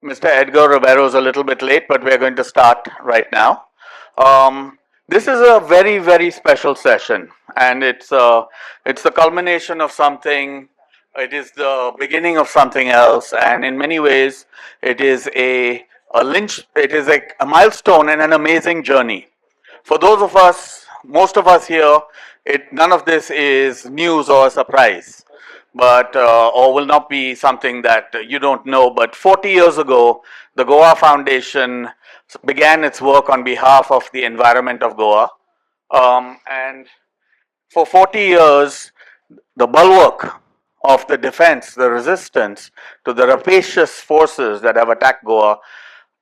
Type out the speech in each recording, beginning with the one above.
Mr. Edgar Ribeiro is a little bit late, but we're going to start right now. This is a very, very special session, and it's the culmination of something. It is the beginning of something else, and in many ways, it is it is a milestone and an amazing journey. For those of us, most of us here, none of this is news or a surprise, but or will not be something that you don't know. But 40 years ago, the Goa Foundation began its work on behalf of the environment of Goa, and for 40 years, the bulwark of the defense, the resistance to the rapacious forces that have attacked Goa,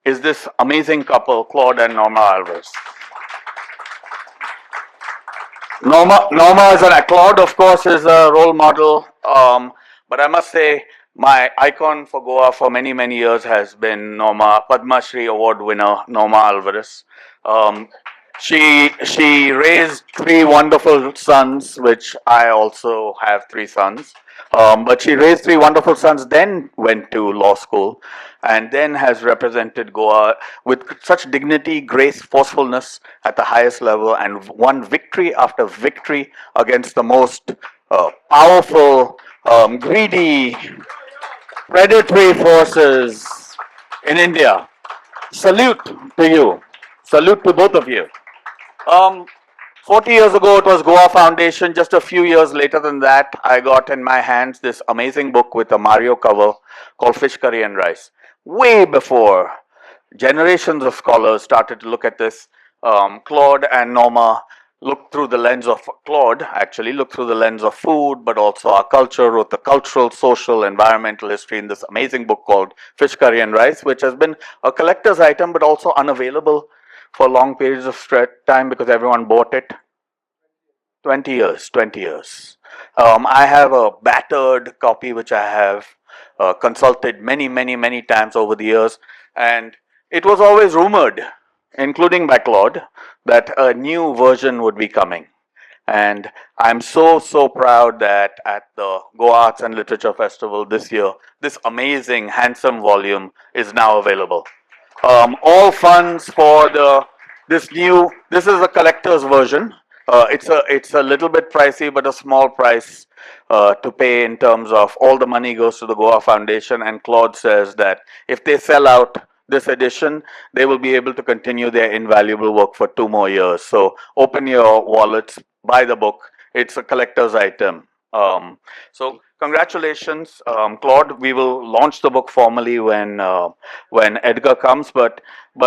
is this amazing couple, Claude and Norma Alvarez. Norma is an Claude, of course, is a role model. But I must say, my icon for Goa for many, many years has been Norma, Padma Shri Award winner Norma Alvarez. Um, she raised three wonderful sons, which I also have three sons. But she raised three wonderful sons, then went to law school, and then has represented Goa with such dignity, grace, forcefulness at the highest level, and won victory after victory against the most powerful, greedy, predatory forces in India. Salute to you. Salute to both of you. Um, 40 years ago, it was Goa Foundation. Just a few years later than that, I got in my hands this amazing book with a Mario cover called Fish Curry and Rice. Way before generations of scholars started to look at this, Claude and Norma looked through the lens of Claude, actually looked through the lens of food, but also our culture, wrote the cultural, social, environmental history in this amazing book called Fish Curry and Rice, which has been a collector's item, but also unavailable for long periods of time because everyone bought it. 20 years, 20 years. I have a battered copy which I have consulted many, many, many times over the years, and it was always rumored, including by Claude, that a new version would be coming. And I'm so, so proud that at the Goa Arts and Literature Festival this year, this amazing, handsome volume is now available. All funds for this is a collector's version. It's a little bit pricey, but a small price to pay in terms of all the money goes to the Goa Foundation. And Claude says that if they sell out this edition, they will be able to continue their invaluable work for 2 more years. So open your wallets, buy the book. It's a collector's item. So congratulations, Claude. We will launch the book formally when Edgar comes, but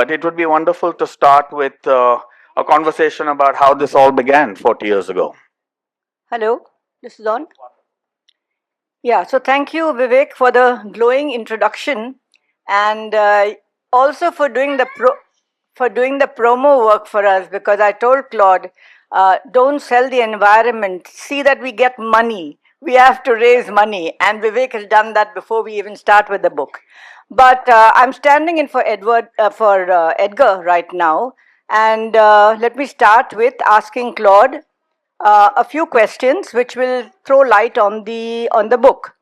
it would be wonderful to start with a conversation about how this all began 40 years ago. Hello, this is on. Yeah, so thank you, Vivek, for the glowing introduction, and also for doing the promo work for us, because I told Claude, don't sell the environment. See that we get money. We have to raise money, and Vivek has done that before we even start with the book. But I'm standing in for Edgar right now, and let me start with asking Claude a few questions which will throw light on the book.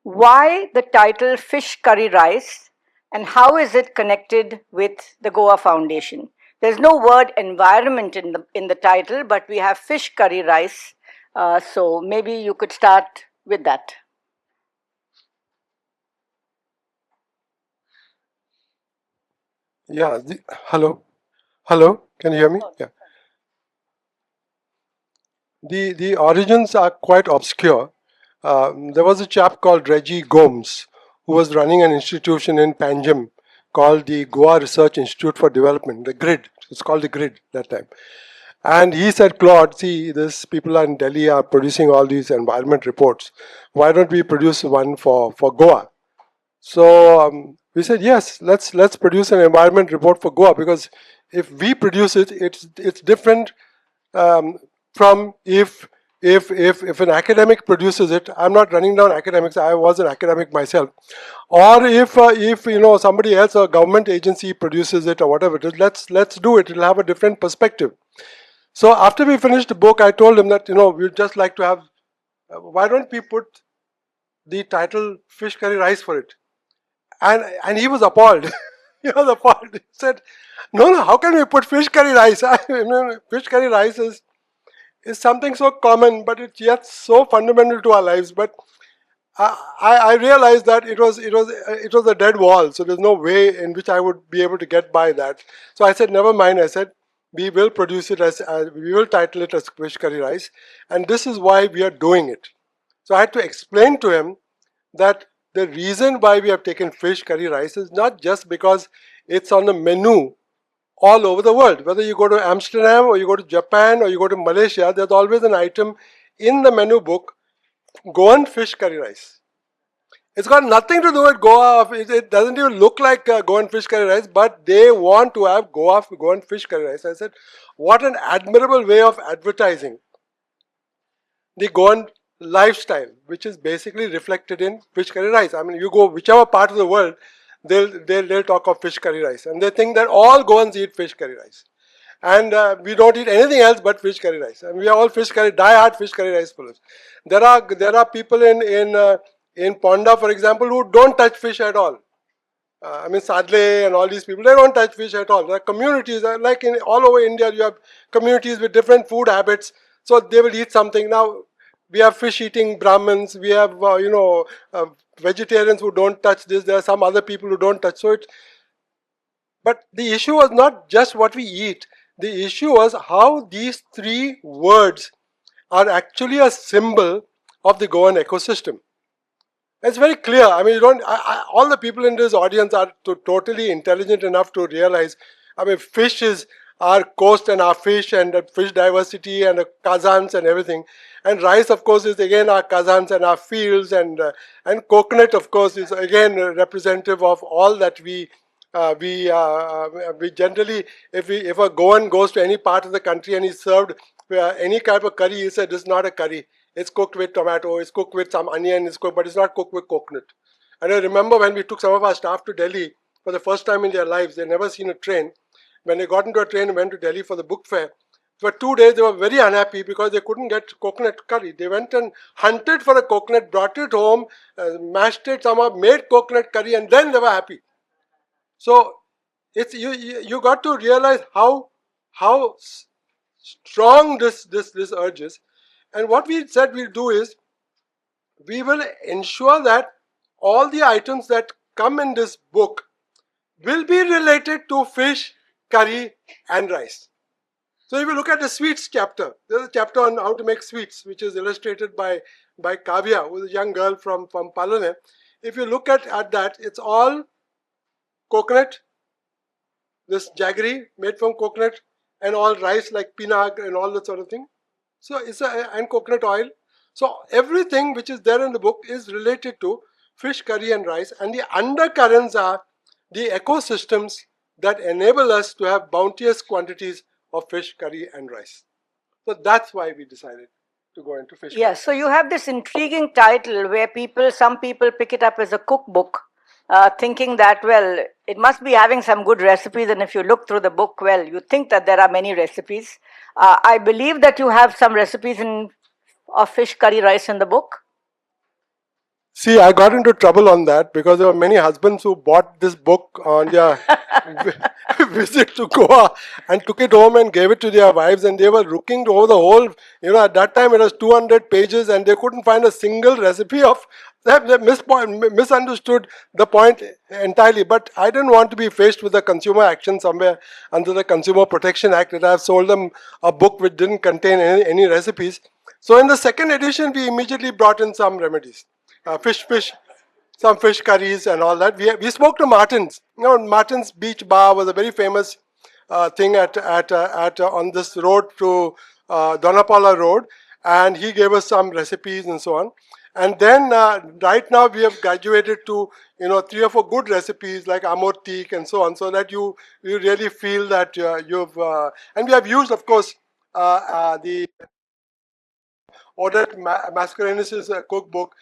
Why the title Fish Curry Rice, and how is it connected with the Goa Foundation? There's no word environment in the title, but we have Fish Curry Rice. So maybe you could start with that. Yeah, hello. Hello, can you hear me? Yeah. The origins are quite obscure. There was a chap called Reggie Gomes who was running an institution in Panjim called the Goa Research Institute for Development, the GRID. It's called the GRID that time. And he said, Claude, see, this people in Delhi are producing all these environment reports. Why don't we produce one for Goa? So we said, yes, let's produce an environment report for Goa, because if we produce it, it's different from if an academic produces it. I'm not running down academics. I was an academic myself. Or if somebody else, a government agency produces it or whatever it is, let's do it. It'll have a different perspective. So after we finished the book, I told him that we'd just like to have. Why don't we put the title Fish Curry Rice for it? And he was appalled. He was appalled. He said, no, how can we put fish curry rice? Fish curry rice is something so common, but it's yet so fundamental to our lives. But I realized that it was a dead wall. So there's no way in which I would be able to get by that. So I said, never mind. I said, we will produce it as we will title it as fish curry rice, and this is why we are doing it. So I had to explain to him that the reason why we have taken fish curry rice is not just because it's on the menu all over the world. Whether you go to Amsterdam or you go to Japan or you go to Malaysia, there's always an item in the menu book, Goan fish curry rice. It's got nothing to do with Goa. It doesn't even look like Goan fish curry rice, but they want to have Goan fish curry rice. I said, what an admirable way of advertising the Goan lifestyle, which is basically reflected in fish curry rice. I mean, you go whichever part of the world, they'll talk of fish curry rice, and they think that all Goans eat fish curry rice, and we don't eat anything else but fish curry rice, and we are all die-hard fish curry rice followers. There are people in Ponda, for example, who don't touch fish at all. I mean, Sadle and all these people, they don't touch fish at all. There are communities, like in all over India, you have communities with different food habits, so they will eat something. Now, we have fish-eating Brahmins, we have, vegetarians who don't touch this, there are some other people who don't touch, but the issue was not just what we eat, the issue was how these three words are actually a symbol of the Goan ecosystem. It's very clear. I mean, you don't. All the people in this audience are totally intelligent enough to realize. I mean, fish is our coast and our fish and fish diversity and kazans and everything. And rice, of course, is again our kazans and our fields, and coconut, of course, is again representative of all that we generally, if a Goan goes to any part of the country and he's served any type of curry, he said, this is not a curry. It's cooked with tomato, it's cooked with some onion, but it's not cooked with coconut. And I remember when we took some of our staff to Delhi for the first time in their lives, they'd never seen a train. When they got into a train and went to Delhi for the book fair, for 2 days they were very unhappy because they couldn't get coconut curry. They went and hunted for a coconut, brought it home, mashed it somehow, made coconut curry, and then they were happy. So it's you got to realize how strong this urge is. And what we said we'll do is, we will ensure that all the items that come in this book will be related to fish, curry, and rice. So if you look at the sweets chapter, there's a chapter on how to make sweets, which is illustrated by Kavya, who is a young girl from Palane. If you look at that, it's all coconut, this jaggery made from coconut, and all rice like pinag and all that sort of thing. So and coconut oil. So everything which is there in the book is related to fish, curry, and rice, and the undercurrents are the ecosystems that enable us to have bounteous quantities of fish, curry, and rice. So that's why we decided to go into fish. Yes, so you have this intriguing title where some people pick it up as a cookbook, thinking that, well, it must be having some good recipes, and if you look through the book, well, you think that there are many recipes. I believe that you have some recipes of fish curry rice in the book. See, I got into trouble on that because there were many husbands who bought this book on their visit to Goa and took it home and gave it to their wives, and they were looking over the whole, at that time it was 200 pages and they couldn't find a single recipe of, they misunderstood the point entirely. But I didn't want to be faced with a consumer action somewhere under the Consumer Protection Act that I have sold them a book which didn't contain any recipes. So in the second edition, we immediately brought in some remedies. Some fish curries and all that. We spoke to Martin's. Martin's Beach Bar was a very famous thing at on this road to Donapala Road, and he gave us some recipes and so on. And then right now we have graduated to 3 or 4 good recipes like amortik and so on, so that you really feel that you've and we have used, of course, the Odette Mascarenhas' cookbook.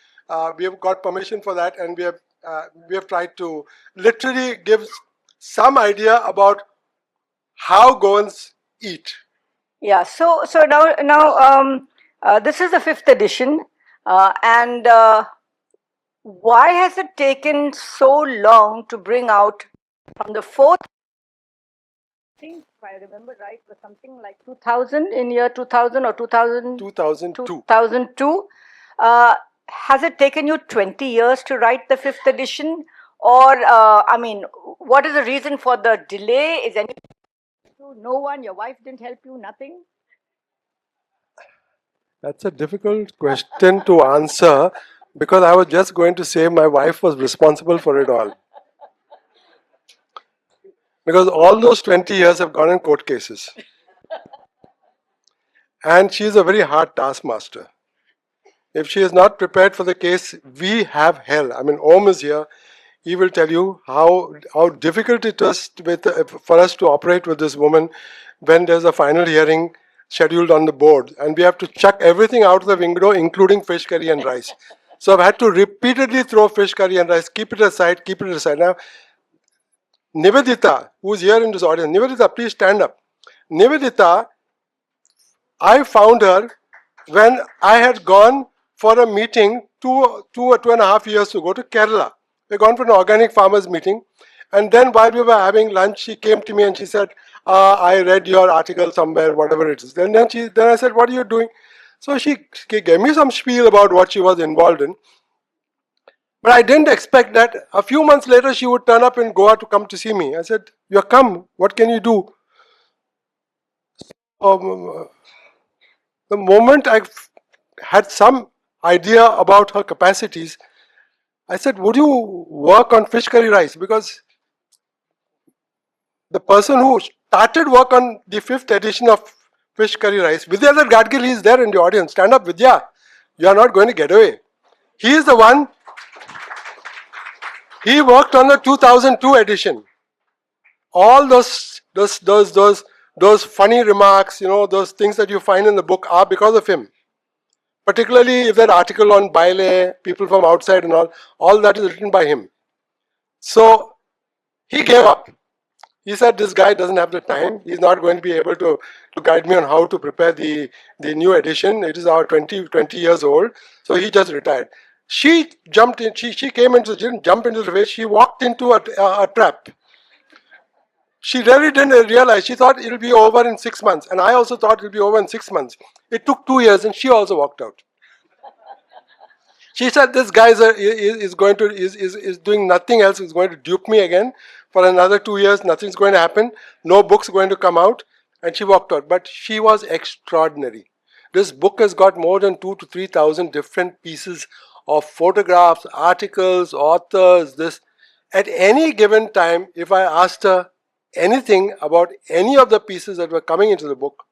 We have got permission for that, and we have tried to literally give some idea about how Goans eat. Yeah. So now this is the 5th edition, and why has it taken so long to bring out from the fourth? I think, if I remember right, was something like 2000, in year 2000 or 2002. 2002. Has it taken you 20 years to write the fifth edition? Or, I mean, what is the reason for the delay? Is any no one, your wife didn't help you, nothing? That's a difficult question to answer because I was just going to say my wife was responsible for it all. Because all those 20 years have gone in court cases. And she is a very hard taskmaster. If she is not prepared for the case, we have hell. I mean, Om is here. He will tell you how difficult it is for us to operate with this woman when there's a final hearing scheduled on the board. And we have to chuck everything out of the window, including fish curry and rice. So I've had to repeatedly throw fish curry and rice, keep it aside, keep it aside. Now, Nivedita, who's here in this audience, Nivedita, please stand up. Nivedita, I found her when I had gone for a meeting two and a half years ago to Kerala. We gone for an organic farmers meeting, and then while we were having lunch, she came to me and she said, "I read your article somewhere, whatever it is." And then I said, "What are you doing?" So she gave me some spiel about what she was involved in. But I didn't expect that a few months later she would turn up in Goa to come to see me. I said, "You come. What can you do?" Um, the moment I had some idea about her capacities, I said, "Would you work on fish curry rice?" Because the person who started work on the fifth edition of fish curry rice, Vidyadhar Gadgil, is there in the audience. Stand up, Vidya. You are not going to get away. He is the one. He worked on the 2002 edition. All those funny remarks, those things that you find in the book are because of him. Particularly if that article on Baile, people from outside and all that is written by him. So he gave up. He said this guy doesn't have the time. He's not going to be able to guide me on how to prepare the new edition. It is our 20 years old. So he just retired. She jumped in, she came into the gym, jumped into the race, she walked into a trap. She really didn't realize. She thought it'll be over in 6 months. And I also thought it'll be over in 6 months. It took 2 years and she also walked out. She said this guy is doing nothing else. He's going to dupe me again for another 2 years. Nothing's going to happen. No book's going to come out. And she walked out. But she was extraordinary. This book has got more than 2,000 to 3,000 different pieces of photographs, articles, authors. This at any given time, if I asked her anything about any of the pieces that were coming into the book,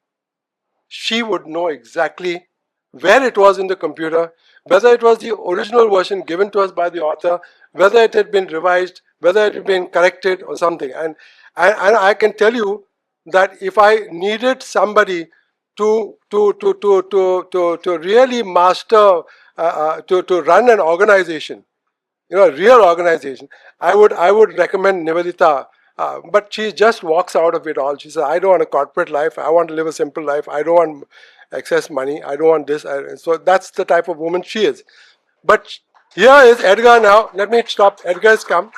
she would know exactly where it was in the computer, whether it was the original version given to us by the author, whether it had been revised, whether it had been corrected or something. And I can tell you that if I needed somebody to really master, to run an organization, a real organization, I would recommend Nivedita. But she just walks out of it all. She says, "I don't want a corporate life. I want to live a simple life. I don't want excess money. I don't want this." So that's the type of woman she is. But here is Edgar now. Let me stop. Edgar has come.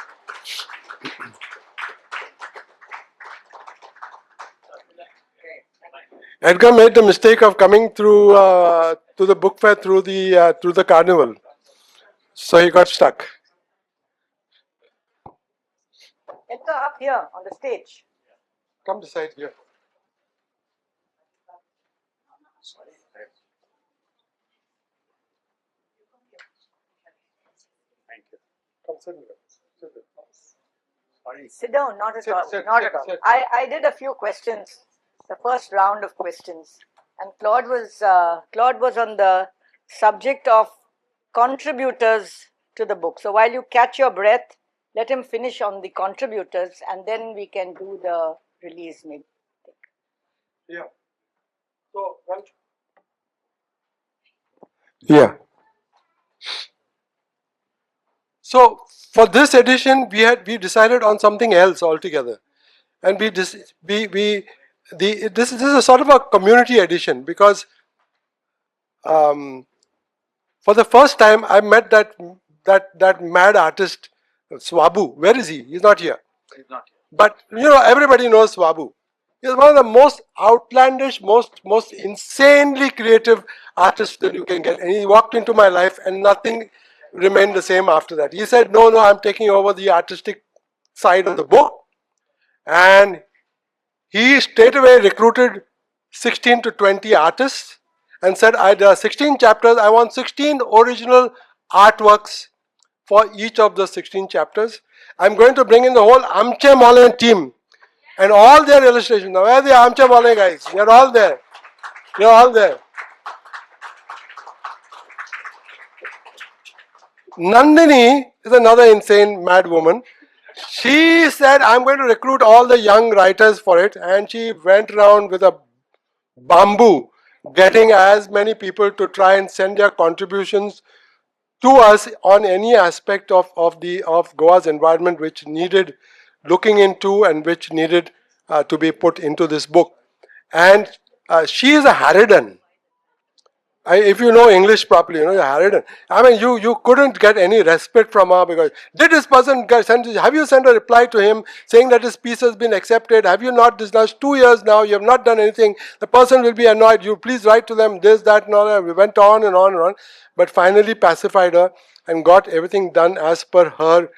Edgar made the mistake of coming through to the book fair through the carnival. So he got stuck. Edgar, up here on the stage. Come to side here. Thank you. Come sit Sit down, not at all. Sit, Not sit, at all. sit. I did a few questions, the first round of questions, and Claude was on the subject of contributors to the book. So while you catch your breath, let him finish on the contributors, and then we can do the release maybe. Yeah. So yeah. So for this edition, we decided on something else altogether, and this is a sort of a community edition because for the first time I met that that mad artist, Swabu. Where is he? He's not here. He's not here. But everybody knows Swabu. He's one of the most outlandish, most insanely creative artists that you can get. And he walked into my life, and nothing remained the same after that. He said, "No, no, I'm taking over the artistic side of the book," and he straight away recruited 16 to 20 artists and said, there are 16 chapters. I want 16 original artworks for each of the 16 chapters. I'm going to bring in the whole Amche Molen team and all their illustrations. Now, where are the Amche Molen guys? They're all there. They're all there. Nandini is another insane mad woman. She said, I'm going to recruit all the young writers for it. And she went around with a bamboo, getting as many people to try and send their contributions to us on any aspect of Goa's environment which needed looking into and which needed to be put into this book. And she is a Harridan. If you know English properly, Harridan. I mean, you couldn't get any respect from her because did this person have you sent a reply to him saying that his piece has been accepted? Have you not? This last 2 years now, you have not done anything. The person will be annoyed. You please write to them this, that, and all that. We went on and on and on, but finally pacified her and got everything done as per her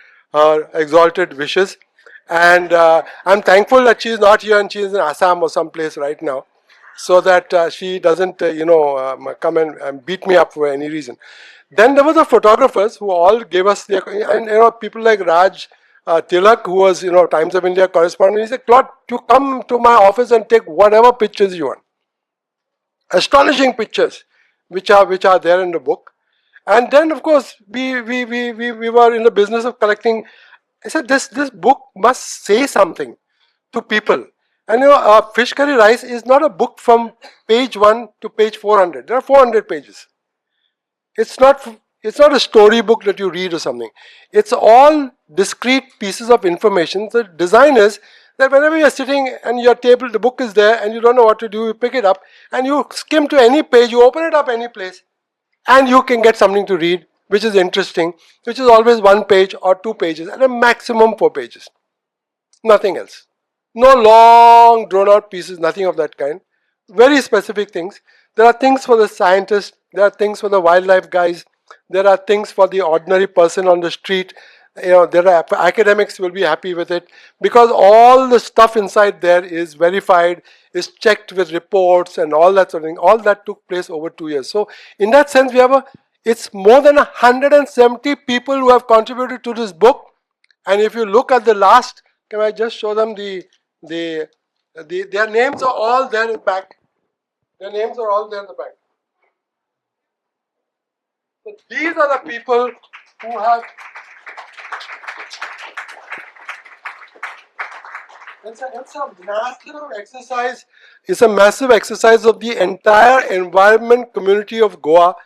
exalted wishes. And I'm thankful that she is not here and she is in Assam or someplace right now, so that she doesn't, come and beat me up for any reason. Then there were the photographers who all gave us their, and people like Raj Tilak, who was, Times of India correspondent. He said, Claude, you come to my office and take whatever pictures you want. Astonishing pictures, which are there in the book. And then, of course, we were in the business of collecting. I said, this book must say something to people. And Fish Curry Rice is not a book from page 1 to page 400. There are 400 pages. It's not a storybook that you read or something. It's all discrete pieces of information. The design is that whenever you're sitting and your table, the book is there and you don't know what to do, you pick it up and you skim to any page, you open it up any place, and you can get something to read which is interesting, which is always 1 page or 2 pages, and a maximum 4 pages. Nothing else. No long drawn out pieces, nothing of that kind. Very specific things. There are things for the scientists, there are things for the wildlife guys, there are things for the ordinary person on the street. There are academics will be happy with it because all the stuff inside there is verified, is checked with reports and all that sort of thing. All that took place over 2 years. So in that sense, it's more than 170 people who have contributed to this book. And if you look at the last, can I just show them their names are all there in the back. Their names are all there in the back. So these are the people who have. It's a massive exercise. It's a massive exercise of the entire environment community of Goa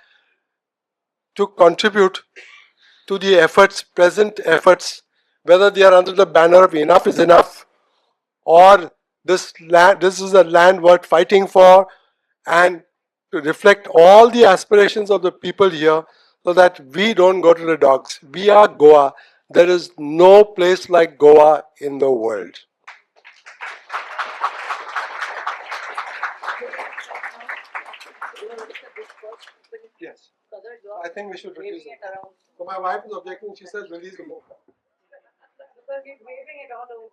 to contribute to the present efforts, whether they are under the banner of enough is enough, or this is a land worth fighting for, and to reflect all the aspirations of the people here so that we don't go to the dogs. We are Goa. There is no place like Goa in the world. Yes. I think we should release it. So my wife is objecting. She says release the book. Because he's waving it all over.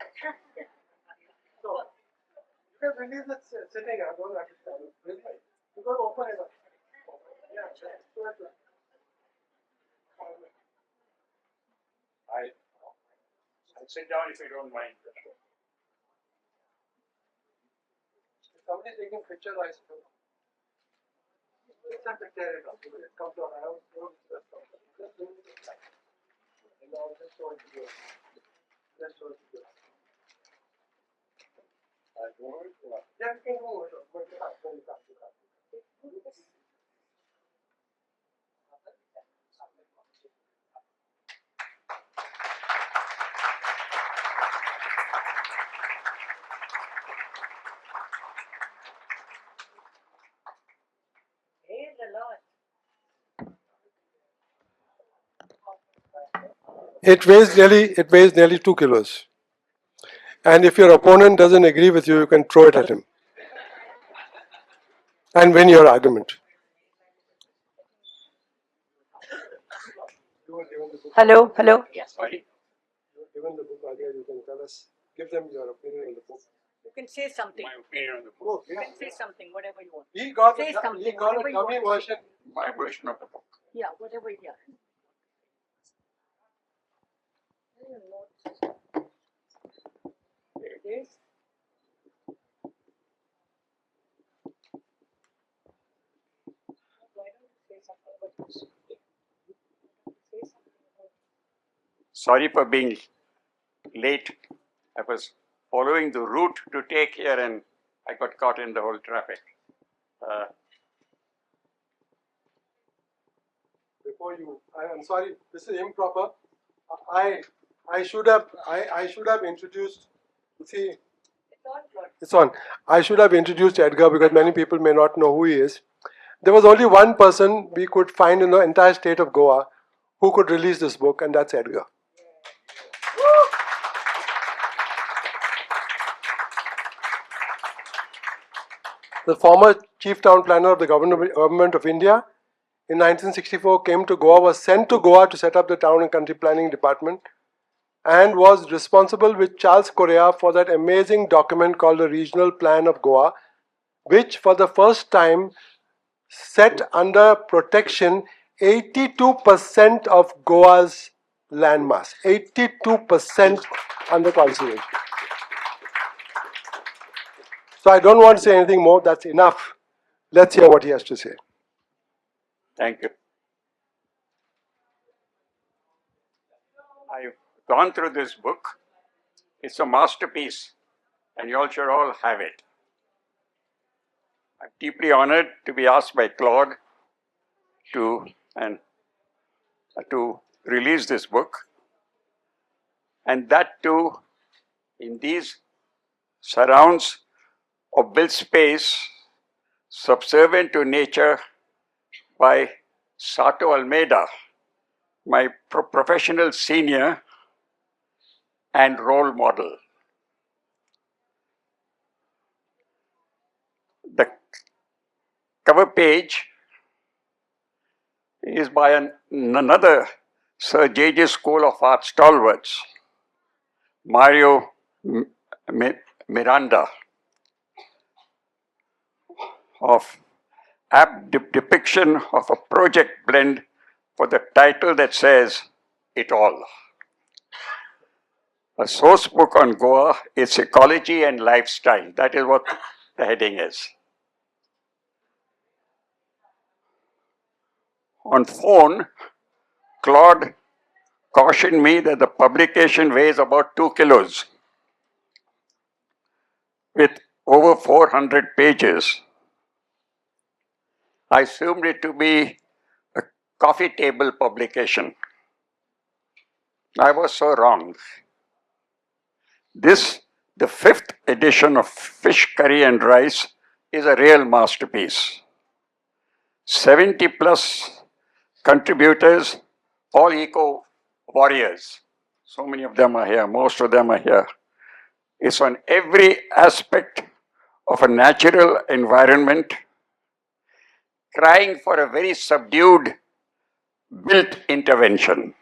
So you can release it sitting. I don't understand. You got to open it up. Yeah, I'll sit down if you don't mind. Somebody's taking pictures, I suppose. It's a picture. It comes out. I don't know. Just do it. And I'll just show it to you. Just show it to you. Yeah, you can go over it. Praise the Lord. It weighs nearly 2 kilos. And if your opponent doesn't agree with you, you can throw it at him and win your argument. Hello, hello. Sorry? Given the book earlier, you can tell us, give them your opinion on the book. You can say something. My opinion on the book. You can say something, whatever you want. He got Say a, something, he got whatever a you dummy want. version. My version of the book. Yeah, whatever, yeah. There it is. Why don't you say something about this? Say something about Sorry for being late. I was following the route to take here and I got caught in the whole traffic. Before you, I'm sorry, this is improper. I, I should have introduced. See, it's on. I should have introduced Edgar because many people may not know who he is. There was only one person we could find in the entire state of Goa who could release this book, and that's Edgar. The former chief town planner of the government of India in 1964 came to Goa, was sent to Goa to set up the town and country planning department, and was responsible with Charles Correa for that amazing document called the Regional Plan of Goa, which for the first time set under protection 82% of Goa's landmass. 82% under conservation. So I don't want to say anything more, that's enough. Let's hear what he has to say. Thank you. I've gone through this book. It's a masterpiece, and you all should all have it. I'm deeply honored to be asked by Claude to release this book, and that too in these surrounds of built space subservient to nature by Sato Almeida, my professional senior and role model. The cover page is by another Sir J.J. School of Art stalwarts, Mario Miranda, of apt depiction of a project blend for the title that says it all. A source book on Goa, its ecology and lifestyle. That is what the heading is. On phone, Claude cautioned me that the publication weighs about 2 kilos with over 400 pages. I assumed it to be a coffee table publication. I was so wrong. This, the 5th edition of Fish Curry and Rice, is a real masterpiece. 70 plus contributors, all eco warriors. So many of them are here, most of them are here. It's on every aspect of a natural environment, crying for a very subdued built intervention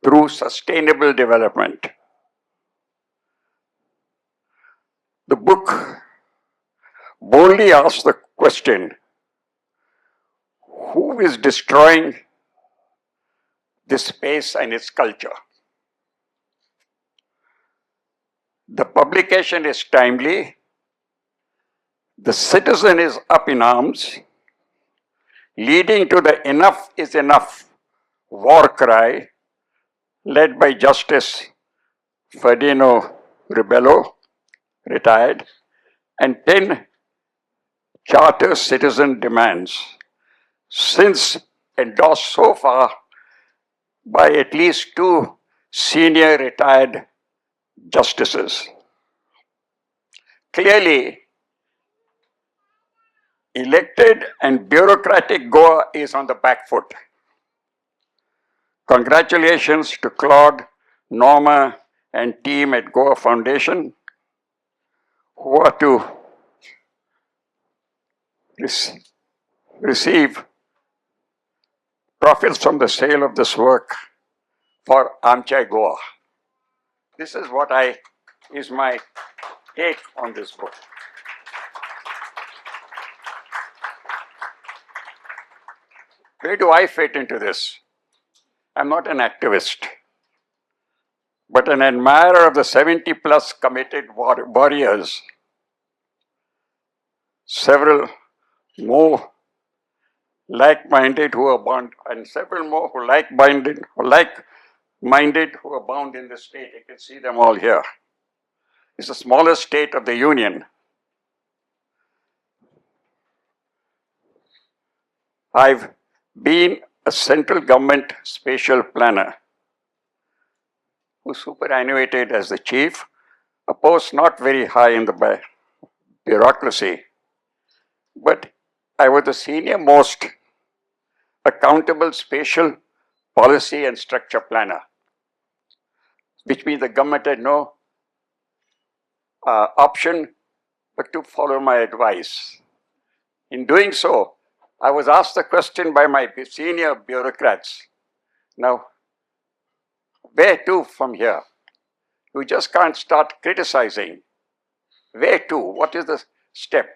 through sustainable development. The book boldly asks the question, who is destroying this space and its culture? The publication is timely. The citizen is up in arms, leading to the enough is enough war cry led by Justice Ferdinand Ribeiro, retired, and 10 charter citizen demands, since endorsed so far by at least 2 senior retired justices. Clearly, elected and bureaucratic Goa is on the back foot. Congratulations to Claude, Norma, and team at Goa Foundation who are to receive profits from the sale of this work for Amchai Goa. This is what is my take on this book. Where do I fit into this? I'm not an activist, but an admirer of the 70 plus committed warriors. Several more like-minded who are bound, and several more who like-minded who are bound in the state. You can see them all here. It's the smallest state of the union. I've been a central government spatial planner who superannuated as the chief, a post not very high in the bureaucracy, but I was the senior most accountable spatial policy and structure planner, which means the government had no option but to follow my advice. In doing so, I was asked the question by my senior bureaucrats, now, where to from here? You just can't start criticizing. Where to? What is the step?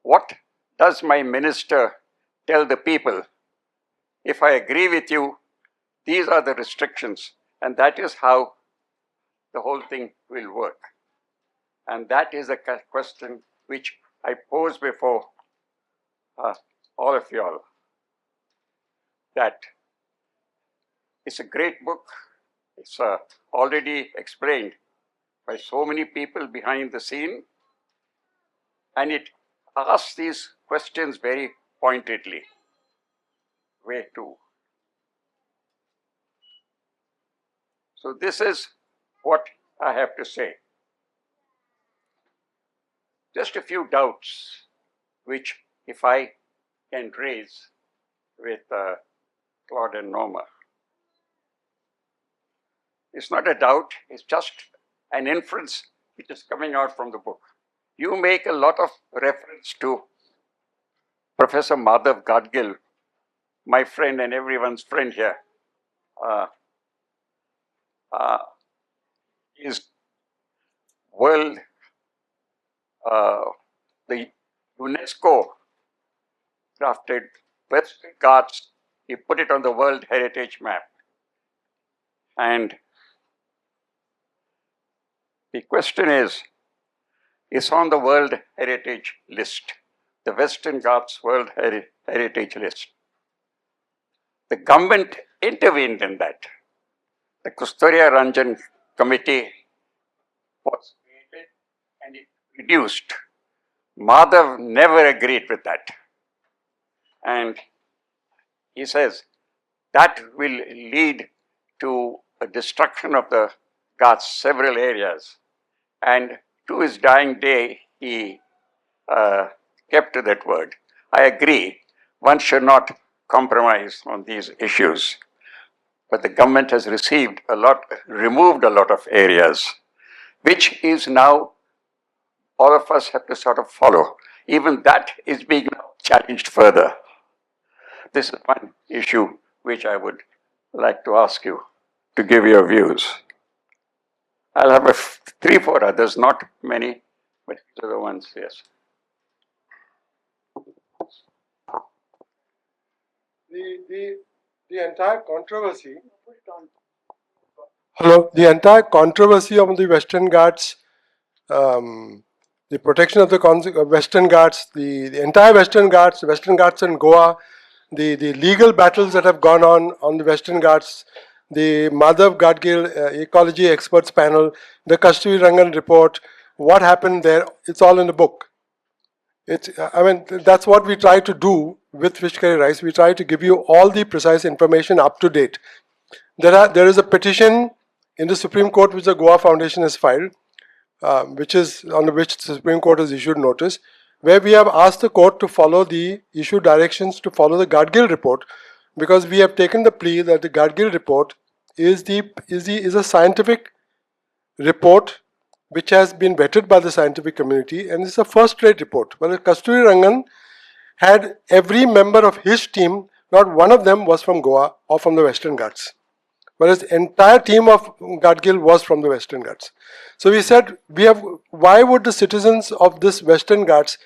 What does my minister tell the people? If I agree with you, these are the restrictions, and that is how the whole thing will work. And that is a question which I pose before all of you all. That it's a great book. It's already explained by so many people behind the scene, and it asks these questions very pointedly. Where to? So this is what I have to say. Just a few doubts, which if I can raise with Claude and Norma. It's not a doubt, it's just an inference which is coming out from the book. You make a lot of reference to Professor Madhav Gadgil, my friend and everyone's friend here. His world, the UNESCO drafted Western Ghats, he put it on the World Heritage Map. And the question is, it's on the World Heritage List, the Western Ghats World Heritage List. The government intervened in that. The Kusturiya Ranjan Committee was created and it reduced. Madhav never agreed with that. And he says that will lead to a destruction of the Ghats, several areas. And to his dying day, he kept to that word. I agree, one should not compromise on these issues. But the government has removed a lot of areas, which is now all of us have to sort of follow. Even that is being challenged further. This is one issue which I would like to ask you to give your views. I'll have 3-4 others, not many, but these are the ones, yes. The entire controversy. Hello. The entire controversy of the Western Ghats, the protection of the Western Ghats, the entire Western Ghats and Goa, the legal battles that have gone on the Western Ghats, the Madhav Gadgil Ecology Experts Panel, the Kasturi Rangan report, what happened there, it's all in the book. I mean, that's what we try to do with fish curry rice. We try to give you all the precise information up to date. There is a petition in the Supreme Court which the Goa Foundation has filed, which the Supreme Court has issued notice, where we have asked the court to follow the issue directions to follow the Gadgil report, because we have taken the plea that the Gadgil report is a scientific report which has been vetted by the scientific community, and it's a first-rate report. Whereas Kasturi Rangan had every member of his team, not one of them was from Goa or from the Western Ghats. Whereas the entire team of Gadgil was from the Western Ghats. So we said, why would the citizens of this Western Ghats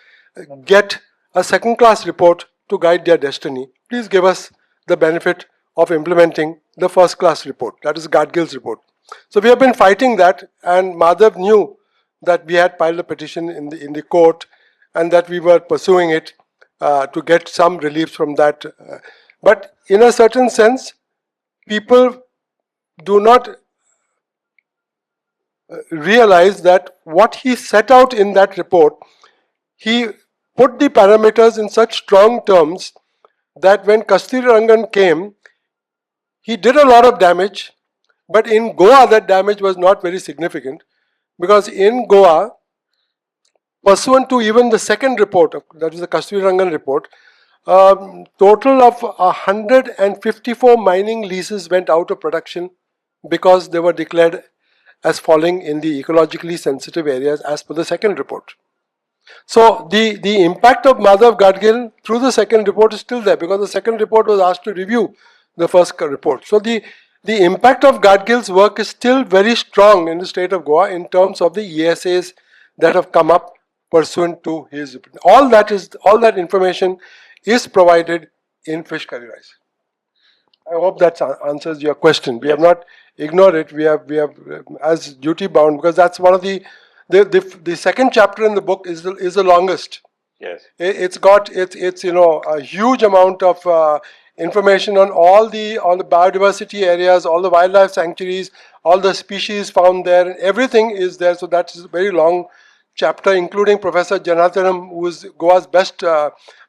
get a second-class report to guide their destiny? Please give us the benefit of implementing the first-class report, that is Gadgil's report. So we have been fighting that, and Madhav knew that we had filed a petition in the court and that we were pursuing it to get some relief from that. But in a certain sense, people do not realize that what he set out in that report, he put the parameters in such strong terms that when Kasturi Rangan came, he did a lot of damage, but in Goa that damage was not very significant, because in Goa, pursuant to even the second report, that is the Kasturi Rangan report, total of 154 mining leases went out of production because they were declared as falling in the ecologically sensitive areas as per the second report. So the impact of Madhav Gadgil through the second report is still there, because the second report was asked to review the first report. So the impact of Gadgil's work is still very strong in the state of Goa in terms of the ESAs that have come up pursuant to his. All that information is provided in Fish Curry Rice. I hope that answers your question. We have not ignored it. We have as duty bound, because that's one of the second chapter in the book is the longest. Yes. It's got a huge amount of information on all the biodiversity areas, all the wildlife sanctuaries, all the species found there, and everything is there. So that's a very long chapter, including Professor Janathanam, who is Goa's best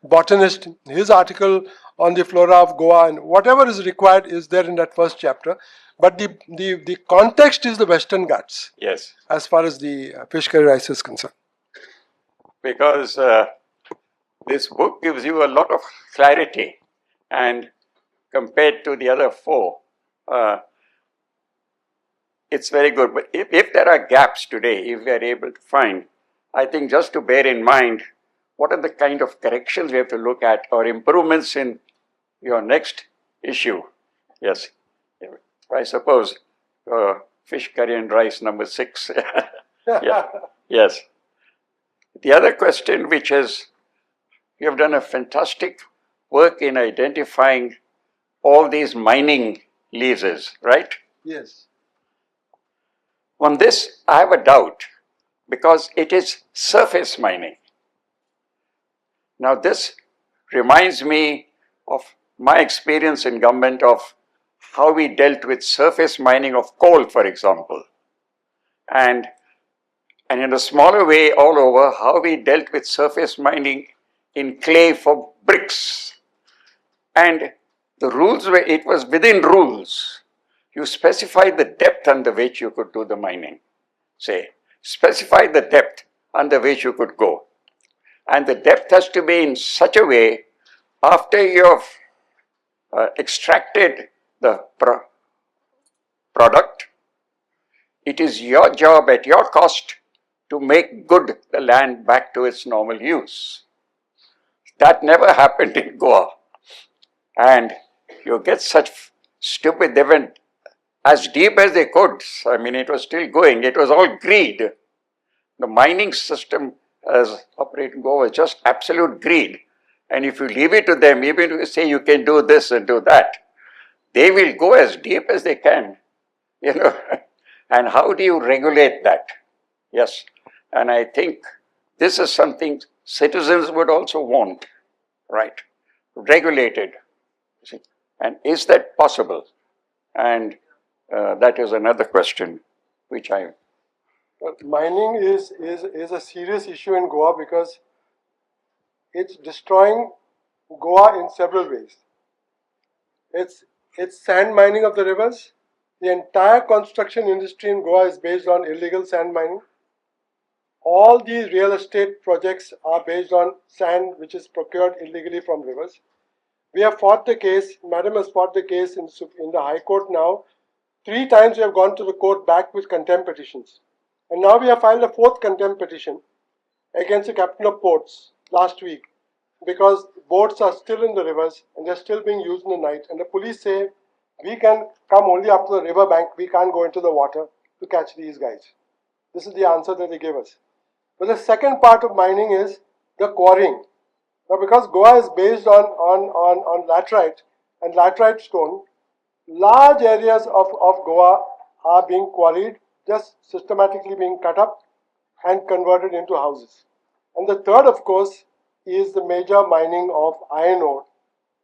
botanist. His article on the flora of Goa and whatever is required is there in that first chapter. But the context is the Western Ghats. Yes. As far as the Fish Curry Rice is concerned. Because this book gives you a lot of clarity, and compared to the other four, it's very good. But if there are gaps today, if we are able to find, I think just to bear in mind, what are the kind of corrections we have to look at or improvements in your next issue? Yes, I suppose Fish Curry and Rice number 6. Yeah. Yes. The other question, which is, you have done a fantastic work in identifying all these mining leases, right? Yes. On this, I have a doubt, because it is surface mining. Now, this reminds me of my experience in government of how we dealt with surface mining of coal, for example, and in a smaller way all over, how we dealt with surface mining in clay for bricks. And the rules were, it was within rules. You specify the depth under which you could do the mining. Say, specify the depth under which you could go. And the depth has to be in such a way, after you have extracted the product, it is your job at your cost to make good the land back to its normal use. That never happened in Goa. And you get such stupid, they went as deep as they could. I mean, it was still going. It was all greed. The mining system as operated in Goa was just absolute greed. And if you leave it to them, even if you say you can do this and do that, they will go as deep as they can, you know. And how do you regulate that? Yes. And I think this is something citizens would also want, right? Regulated. See? And is that possible? And that is another question which I... Mining is a serious issue in Goa, because it's destroying Goa in several ways. It's sand mining of the rivers. The entire construction industry in Goa is based on illegal sand mining. All these real estate projects are based on sand which is procured illegally from rivers. We have fought the case, Madam has fought the case in the High Court now. 3 times we have gone to the court back with contempt petitions. And now we have filed a 4th contempt petition against the captain of ports last week because boats are still in the rivers and they're still being used in the night. And the police say, we can come only up to the river bank, we can't go into the water to catch these guys. This is the answer that they give us. But the second part of mining is the quarrying. Now, because Goa is based on laterite and laterite stone, large areas of Goa are being quarried, just systematically being cut up and converted into houses. And the third, of course, is the major mining of iron ore,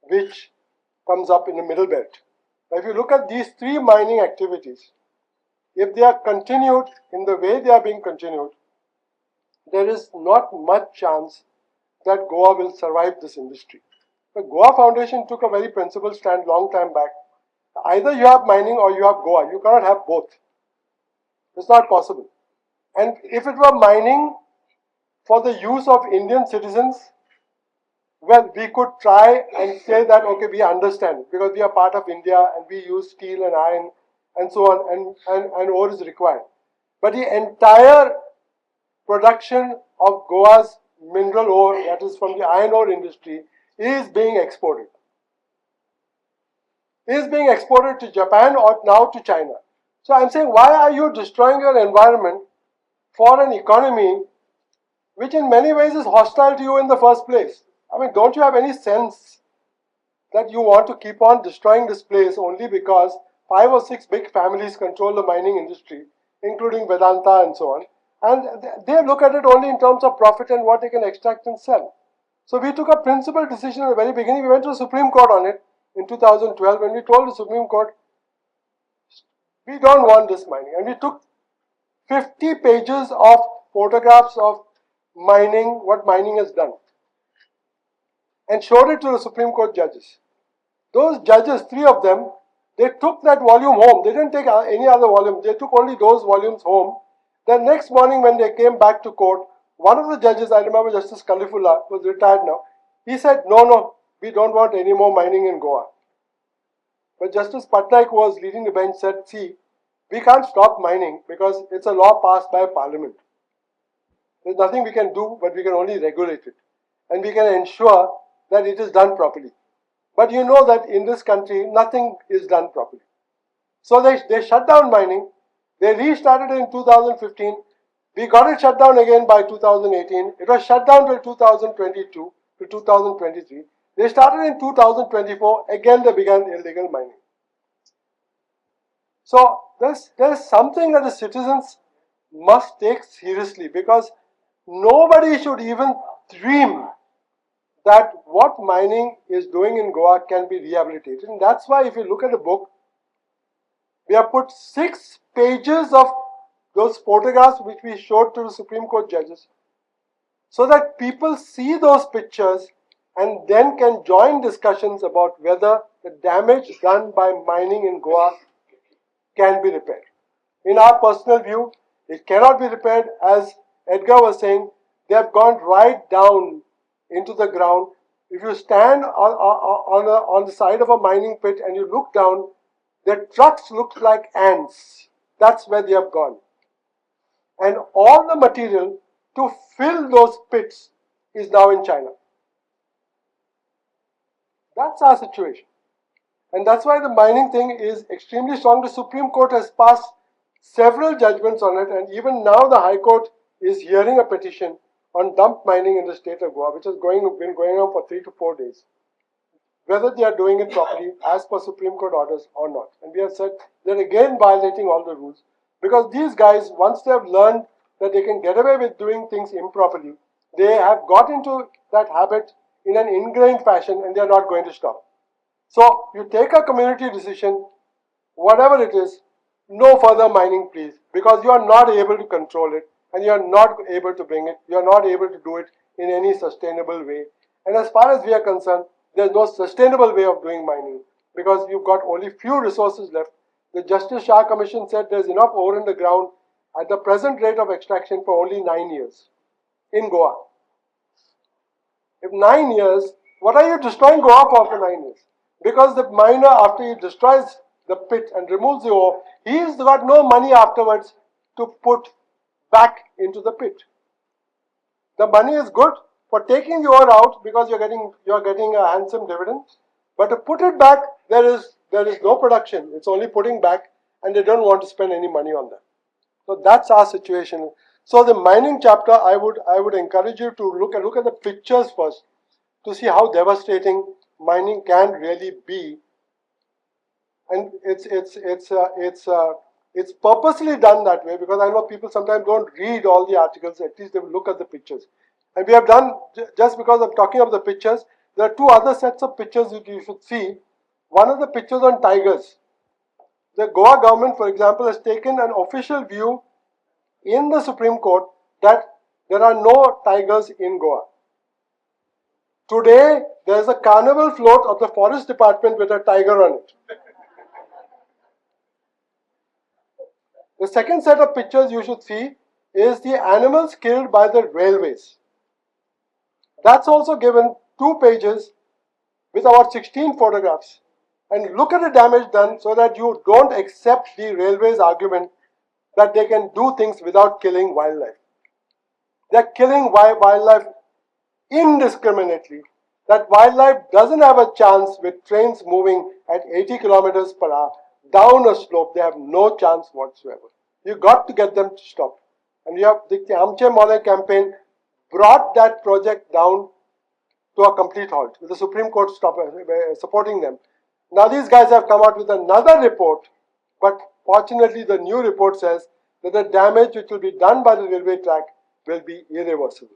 which comes up in the middle belt. Now, if you look at these 3 mining activities, if they are continued in the way they are being continued, there is not much chance that Goa will survive this industry. The Goa Foundation took a very principled stand long time back. Either you have mining or you have Goa. You cannot have both. It's not possible. And if it were mining for the use of Indian citizens, well, we could try and say that, okay, we understand because we are part of India and we use steel and iron and so on, and ore is required. But the entire production of Goa's mineral ore, that is from the iron ore industry, is being exported. Is being exported to Japan or now to China. So I'm saying, why are you destroying your environment for an economy which in many ways is hostile to you in the first place? I mean, don't you have any sense that you want to keep on destroying this place only because 5 or 6 big families control the mining industry, including Vedanta and so on, and they look at it only in terms of profit and what they can extract and sell. So we took a principled decision at the very beginning. We went to the Supreme Court on it in 2012 and we told the Supreme Court, we don't want this mining. And we took 50 pages of photographs of mining, what mining has done, and showed it to the Supreme Court judges. Those judges, 3 of them, they took that volume home. They didn't take any other volume. They took only those volumes home. The next morning when they came back to court, one of the judges, I remember Justice Kalifullah, was retired now, he said, no, we don't want any more mining in Goa. But Justice Patnaik, who was leading the bench, said, see, we can't stop mining because it's a law passed by Parliament. There's nothing we can do, but we can only regulate it. And we can ensure that it is done properly. But you know that in this country, nothing is done properly. So they shut down mining. They restarted in 2015. We got it shut down again by 2018. It was shut down till 2022 to 2023. They started in 2024. Again, they began illegal mining. So there's something that the citizens must take seriously because nobody should even dream that what mining is doing in Goa can be rehabilitated. And that's why if you look at the book, we have put 6 pages of those photographs which we showed to the Supreme Court judges so that people see those pictures and then can join discussions about whether the damage done by mining in Goa can be repaired. In our personal view, it cannot be repaired. As Edgar was saying, they have gone right down into the ground. If you stand on the side of a mining pit and you look down, the trucks look like ants. That's where they have gone. And all the material to fill those pits is now in China. That's our situation. And that's why the mining thing is extremely strong. The Supreme Court has passed several judgments on it, and even now the High Court is hearing a petition on dump mining in the state of Goa, which has been going on for 3 to 4 days. Whether they are doing it properly as per Supreme Court orders or not. And we have said they're again violating all the rules because these guys, once they have learned that they can get away with doing things improperly, they have got into that habit in an ingrained fashion and they are not going to stop. So you take a community decision, whatever it is, no further mining please, because you are not able to control it and you are not able to bring it, you are not able to do it in any sustainable way. And as far as we are concerned, there is no sustainable way of doing mining because you've got only few resources left. The Justice Shah Commission said there is enough ore in the ground at the present rate of extraction for only 9 years in Goa. If 9 years, What are you destroying Goa for 9 years? Because the miner, after he destroys the pit and removes the ore, he's got no money afterwards to put back into the pit. The money is good for taking the ore out because you're getting a handsome dividend, but to put it back, there is no production. It's only putting back, and they don't want to spend any money on that. So that's our situation. So the mining chapter, I would encourage you to look at the pictures first to see how devastating mining can really be, and it's purposely done that way because I know people sometimes don't read all the articles. At least they will look at the pictures, and we have done just because I'm talking of the pictures. There are two other sets of pictures that you should see. One is the pictures on tigers. The Goa government, for example, has taken an official view in the Supreme Court that there are no tigers in Goa. Today, there is a carnival float of the Forest Department with a tiger on it. The second set of pictures you should see is the animals killed by the railways. That's also given 2 pages with about 16 photographs. And look at the damage done so that you don't accept the railways argument that they can do things without killing wildlife. They're killing wildlife indiscriminately. That wildlife doesn't have a chance with trains moving at 80 kilometers per hour down a slope. They have no chance whatsoever. You got to get them to stop. And you have the Amche Mole campaign brought that project down to a complete halt, with the Supreme Court supporting them. Now these guys have come out with another report, but fortunately the new report says that the damage which will be done by the railway track will be irreversible.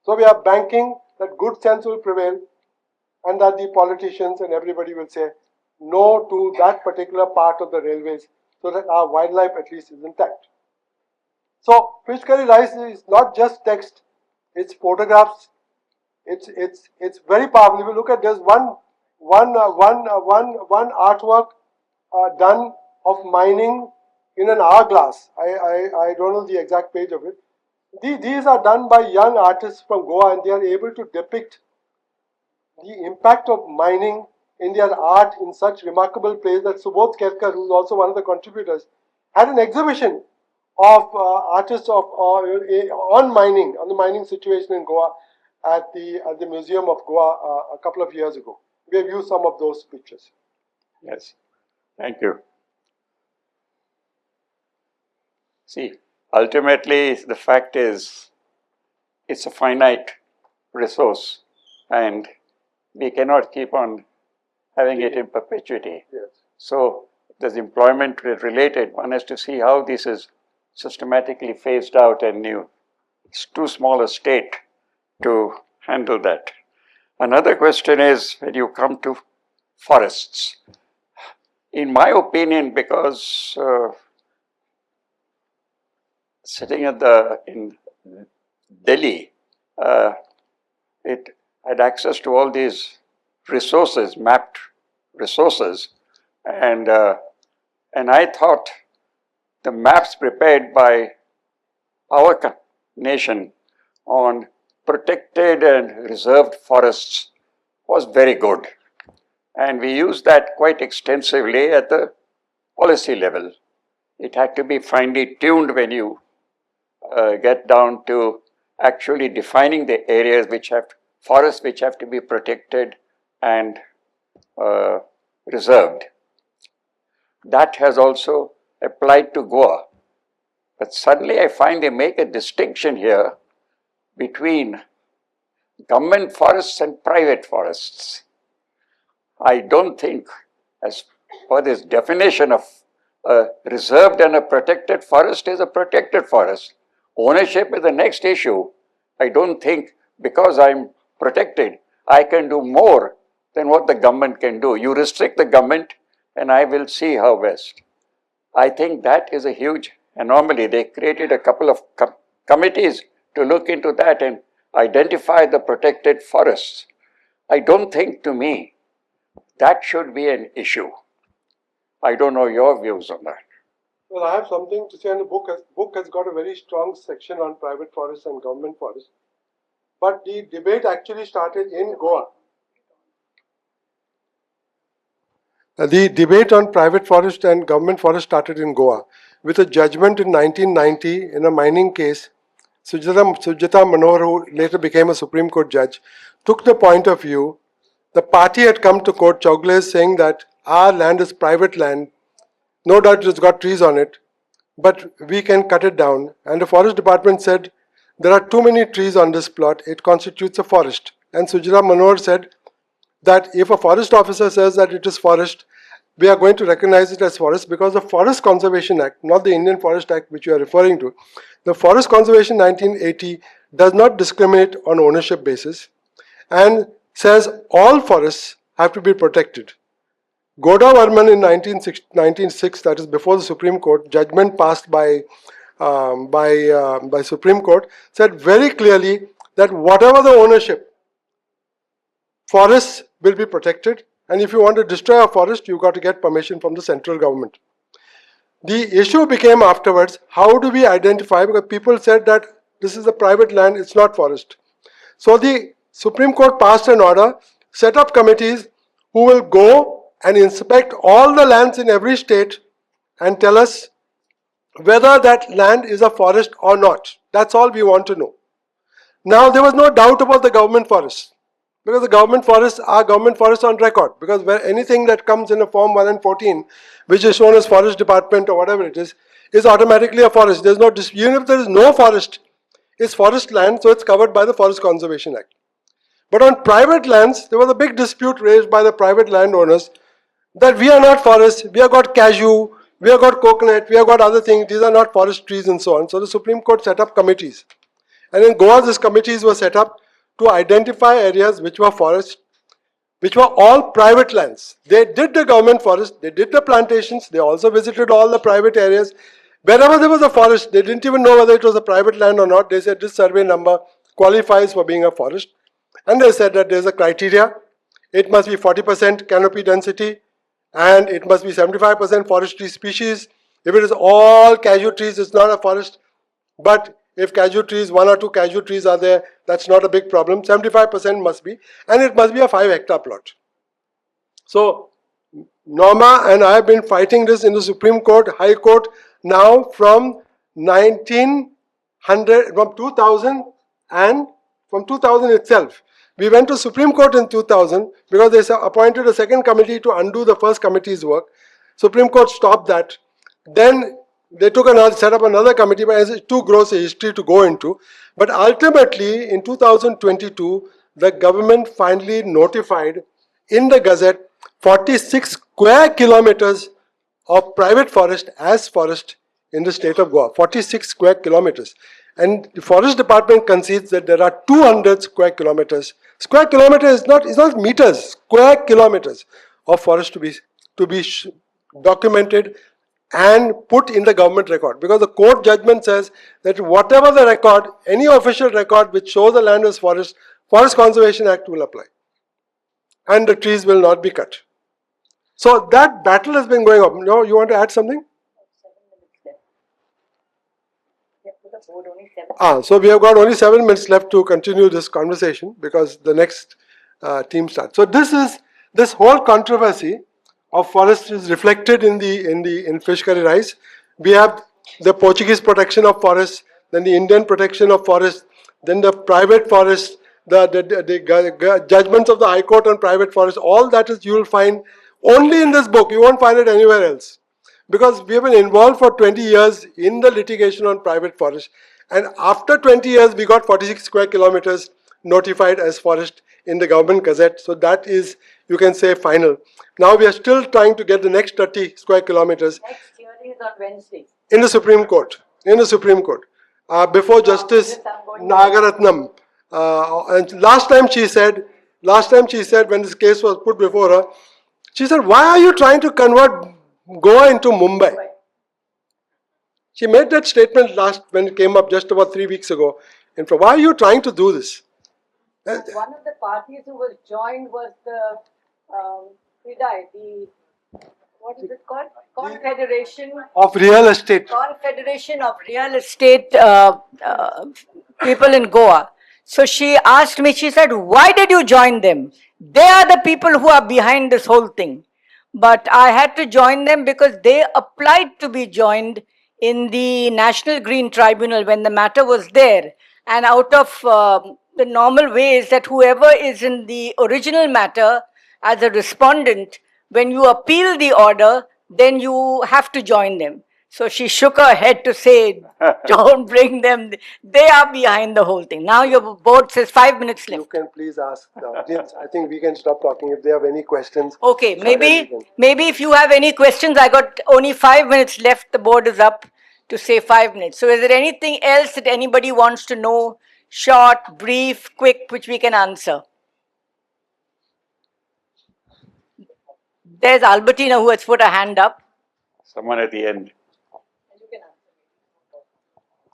So we are banking that good sense will prevail and that the politicians and everybody will say no to that particular part of the railways so that our wildlife at least is intact. So fish curry rice is not just text, it's photographs. It's very powerful. If you look at this one artwork done of mining in an hourglass. I don't know the exact page of it. These are done by young artists from Goa, and they are able to depict the impact of mining in their art in such remarkable plays that Subodh Kerkar, who is also one of the contributors, had an exhibition of artists on mining, on the mining situation in Goa at the Museum of Goa a couple of years ago. We have used some of those pictures. Yes, thank you. See, ultimately, the fact is, it's a finite resource, and we cannot keep on having it in perpetuity. Yes. So, there's employment related. One has to see how this is systematically phased out and new. It's too small a state to handle that. Another question is when you come to forests. In my opinion, because sitting in Delhi, it had access to all these resources, mapped resources, and I thought the maps prepared by our nation on protected and reserved forests was very good, and we used that quite extensively at the policy level. It had to be finely tuned when you get down to actually defining the areas forests which have to be protected and reserved. That has also applied to Goa. But suddenly I find they make a distinction here between government forests and private forests. I don't think, as per this definition of a reserved and a protected forest is a protected forest. Ownership is the next issue. I don't think because I'm protected, I can do more than what the government can do. You restrict the government and I will see how best. I think that is a huge anomaly. They created a couple of committees to look into that and identify the protected forests. I don't think, to me, that should be an issue. I don't know your views on that. Well, I have something to say, and the book has got a very strong section on private forests and government forests. but the debate actually started in Goa. The debate on private forest and government forest started in Goa with a judgment in 1990 in a mining case. Sujata Manohar, who later became a Supreme Court judge, took the point of view. The party had come to court, Chowgule, saying that our land is private land. No doubt it's got trees on it, but we can cut it down. And the forest department said, there are too many trees on this plot, it constitutes a forest. And Sujata Manohar said that if a forest officer says that it is forest, we are going to recognize it as forest because the Forest Conservation Act, not the Indian Forest Act which you are referring to, the Forest Conservation 1980 does not discriminate on ownership basis and says all forests have to be protected. Goda Varman in 1906, that is before the Supreme Court, judgment passed by Supreme Court, said very clearly that whatever the ownership, forests will be protected, and if you want to destroy a forest, you've got to get permission from the central government. The issue became afterwards, how do we identify, because people said that this is a private land, it's not forest. So the Supreme Court passed an order, set up committees who will go and inspect all the lands in every state and tell us whether that land is a forest or not. That's all we want to know. Now there was no doubt about the government forests, because the government forests are government forests on record, because where anything that comes in a Form 1 and 14, which is shown as Forest Department or whatever it is automatically a forest. There's no dispute. Even if there is no forest, it's forest land, so it's covered by the Forest Conservation Act. But on private lands, there was a big dispute raised by the private landowners that we are not forests, we have got cashew, we have got coconut, we have got other things, these are not forest trees and so on. So the Supreme Court set up committees. And in Goa, these committees were set up to identify areas which were forests, which were all private lands. They did the government forest, they did the plantations, they also visited all the private areas. Wherever there was a forest, they didn't even know whether it was a private land or not. They said this survey number qualifies for being a forest. And they said that there's a criteria. It must be 40% canopy density and it must be 75% forestry species. If it is all cashew trees, it's not a forest. But if cashew trees, 1 or 2 cashew trees are there, that's not a big problem. 75% must be, and it must be a 5-hectare plot. So Norma and I have been fighting this in the Supreme Court, High Court, now from 1900, from 2000 and from 2000 itself. We went to Supreme Court in 2000 because they appointed a second committee to undo the first committee's work. Supreme Court stopped that. Then they set up another committee, but it's too gross a history to go into. But ultimately, in 2022, the government finally notified in the Gazette 46 square kilometers of private forest as forest in the state of Goa. 46 square kilometers. And the Forest Department concedes that there are 200 square kilometers. Square kilometer is not meters, square kilometers of forest to be documented and put in the government record, because the court judgment says that whatever the record, any official record which shows the land as forest, Forest Conservation Act will apply and the trees will not be cut. So that battle has been going on. No, you want to add something? So we have got only 7 minutes left to continue this conversation because the next team starts. So this whole controversy of forest is reflected in fish curry rice. We have the Portuguese protection of forests, then the Indian protection of forests, then the private forests, the judgments of the High Court on private forests. All that is you will find only in this book. You won't find it anywhere else. Because we have been involved for 20 years in the litigation on private forest, and after 20 years we got 46 square kilometers notified as forest in the government gazette. So that is, you can say, final. Now we are still trying to get the next 30 square kilometers. Next hearing is on Wednesday. In the Supreme Court. In the Supreme Court. Before Justice Nagaratnam. And last time she said when this case was put before her, she said, why are you trying to convert Goa into Mumbai? She made that statement when it came up just about 3 weeks ago. And why are you trying to do this? One of the parties who was joined was the what is it called? Confederation of Real Estate. Confederation of Real Estate people in Goa. So she asked me, she said, why did you join them? They are the people who are behind this whole thing. But I had to join them because they applied to be joined in the National Green Tribunal when the matter was there. And out of the normal way is that whoever is in the original matter as a respondent, when you appeal the order, then you have to join them. So she shook her head to say, don't bring them. They are behind the whole thing. Now your board says 5 minutes You left. can please ask the audience. I think we can stop talking if they have any questions. Okay, so then we maybe can- maybe if you have any questions, I got only 5 minutes left. The board is up to say 5 minutes. So is there anything else that anybody wants to know? Short, brief, quick, which we can answer. There's Albertina who has put a hand up. Someone at the end.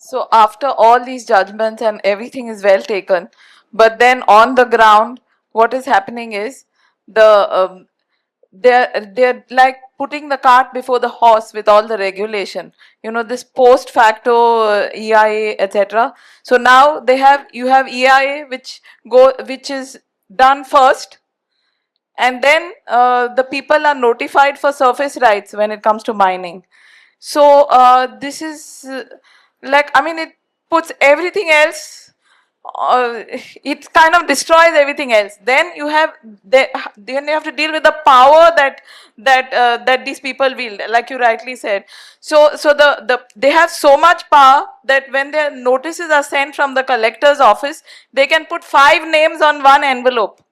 So after all these judgments and everything is well taken, but then on the ground, what is happening is they're like putting the cart before the horse with all the regulation. You know, this post facto EIA, etc. So now you have EIA which is done first, and then the people are notified for surface rights when it comes to mining. So this is I mean, it puts everything else. It kind of destroys everything else. Then then you have to deal with the power that these people wield, like you rightly said. So they have so much power that when their notices are sent from the collector's office, they can put 5 names on one envelope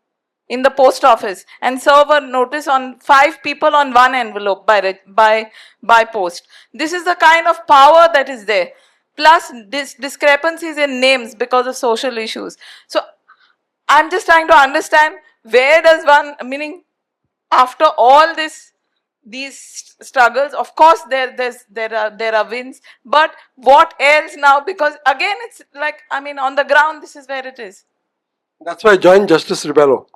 in the post office and serve a notice on 5 people on one envelope by post. This is the kind of power that is there. Plus discrepancies in names because of social issues. So I'm just trying to understand, where does one, meaning after all these struggles, of course there are wins, but what else now? Because again, it's like, I mean, on the ground, this is where it is. That's why I joined Justice Ribeiro.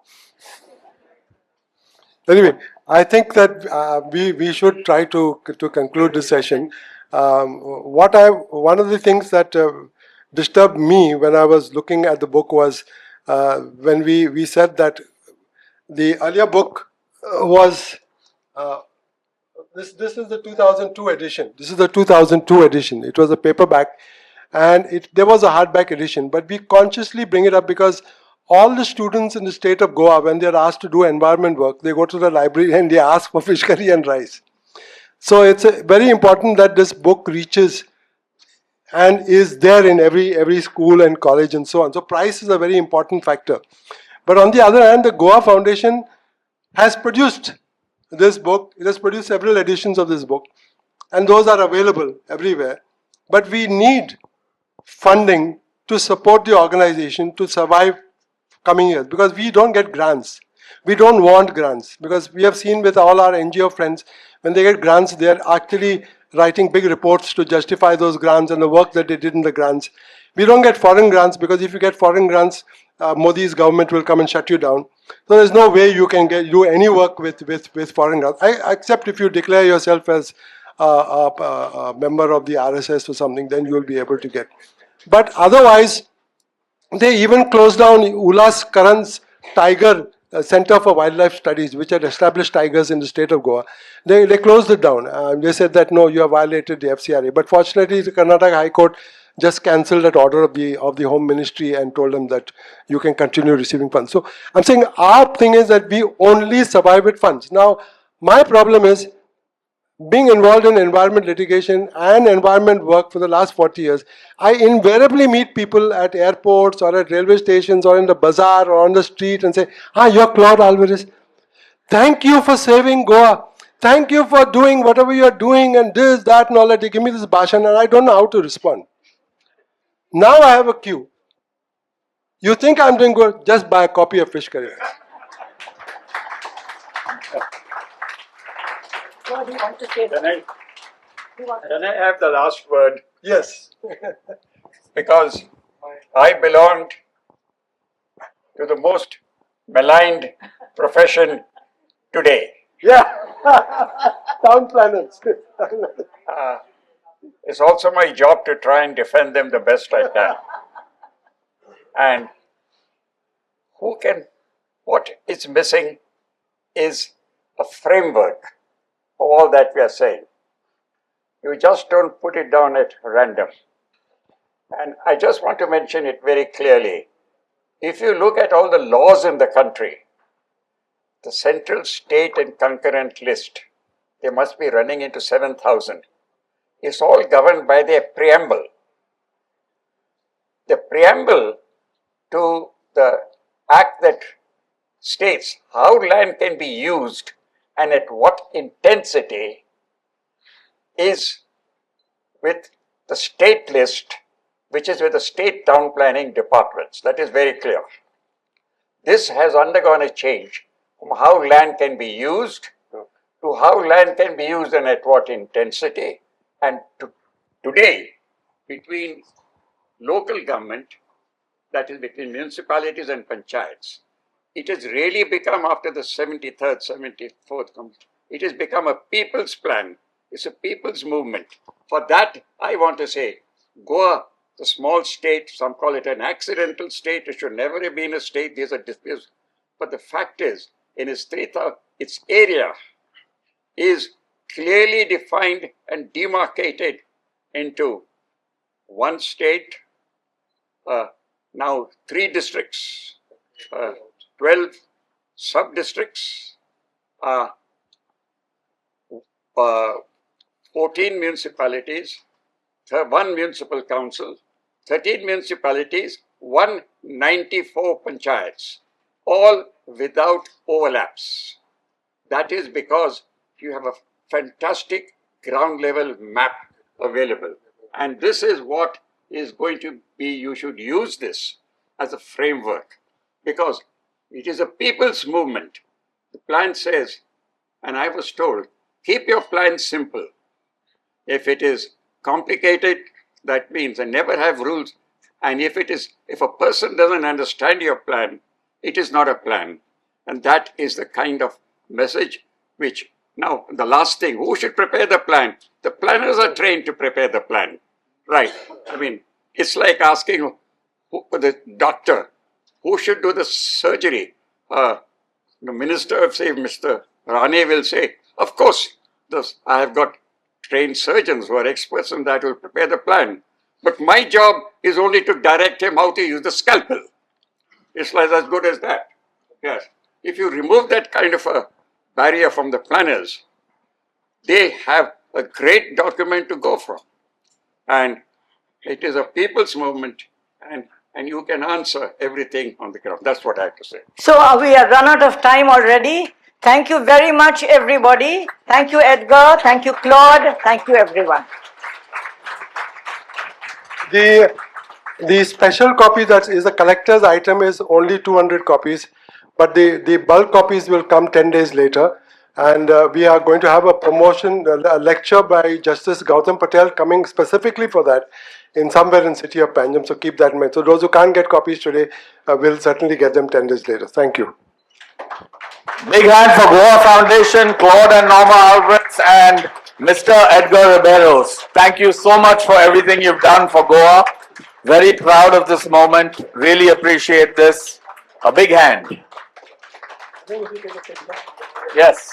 Anyway, I think that we should try to conclude this session. One of the things that disturbed me when I was looking at the book was when we said that the earlier book was this is the 2002 edition. This is the 2002 edition. It was a paperback, and there was a hardback edition. But we consciously bring it up because all the students in the state of Goa, when they are asked to do environment work, they go to the library and they ask for fish curry and rice. So it's very important that this book reaches and is there in every school and college and so on. So price is a very important factor. But on the other hand, the Goa Foundation has produced this book. It has produced several editions of this book, and those are available everywhere. But we need funding to support the organization to survive coming years, because we don't get grants. We don't want grants, because we have seen with all our NGO friends, when they get grants, they are actually writing big reports to justify those grants and the work that they did in the grants. We don't get foreign grants, because if you get foreign grants, Modi's government will come and shut you down. So there's no way you can do any work with foreign grants, except if you declare yourself as a member of the RSS or something, then you will be able to get. But otherwise, they even closed down Ulas Karan's Tiger Center for Wildlife Studies, which had established tigers in the state of Goa. They closed it down. They said that no, you have violated the FCRA. But fortunately, the Karnataka High Court just cancelled that order of the Home Ministry and told them that you can continue receiving funds. So I'm saying our thing is that we only survive with funds. Now, my problem is, being involved in environment litigation and environment work for the last 40 years, I invariably meet people at airports or at railway stations or in the bazaar or on the street and say, you're Claude Alvares. Thank you for saving Goa. Thank you for doing whatever you're doing and this, that and all that. They give me this bhashan and I don't know how to respond. Now I have a queue. You think I'm doing good? Just buy a copy of Fish Curry. What do you want to say? Can I have the last word? Yes. Because I belonged to the most maligned profession today. Yeah. Town planners. It's also my job to try and defend them the best I can. And what is missing is a framework for all that we are saying. You just don't put it down at random. And I just want to mention it very clearly. If you look at all the laws in the country, the central, state, and concurrent list, they must be running into 7,000. It's all governed by their preamble. The preamble to the act that states how land can be used and at what intensity is with the state list, which is with the state town planning departments. That is very clear. This has undergone a change from how land can be used to how land can be used and at what intensity. And today, between local government, that is between municipalities and panchayats, it has really become, after the 73rd, 74th, it has become a people's plan. It's a people's movement. For that, I want to say, Goa, the small state, some call it an accidental state, it should never have been a state, these are disputes. But the fact is, in its area is clearly defined and demarcated into one state, now 3 districts, 12 sub-districts, 14 municipalities, 1 municipal council, 13 municipalities, 194 panchayats, all without overlaps. That is because you have a fantastic ground level map available. And this is what is going to be, you should use this as a framework because it is a people's movement. The plan says, and I was told, keep your plan simple. If it is complicated, that means I never have rules. And if a person doesn't understand your plan, it is not a plan. And that is the kind of message which, now the last thing, who should prepare the plan? The planners are trained to prepare the plan. Right. I mean, it's like asking the doctor, who should do the surgery? The minister, say, Mr. Rane will say, of course, I have got trained surgeons who are experts in that will prepare the plan. But my job is only to direct him how to use the scalpel. It's like as good as that. Yes. If you remove that kind of a barrier from the planners, they have a great document to go from. And it is a people's movement and you can answer everything on the ground. That's what I have to say. So we have run out of time already. Thank you very much, everybody. Thank you, Edgar. Thank you, Claude. Thank you, everyone. The special copy that is a collector's item is only 200 copies, but the bulk copies will come 10 days later. And we are going to have a promotion, a lecture by Justice Gautam Patel coming specifically for that in somewhere in city of Panjim. So keep that in mind. So those who can't get copies today will certainly get them 10 days later. Thank you. Big hand for Goa Foundation, Claude and Norma Alvares, and Mr. Edgar Ribeiro. Thank you so much for everything you've done for Goa. Very proud of this moment. Really appreciate this. A big hand. Yes.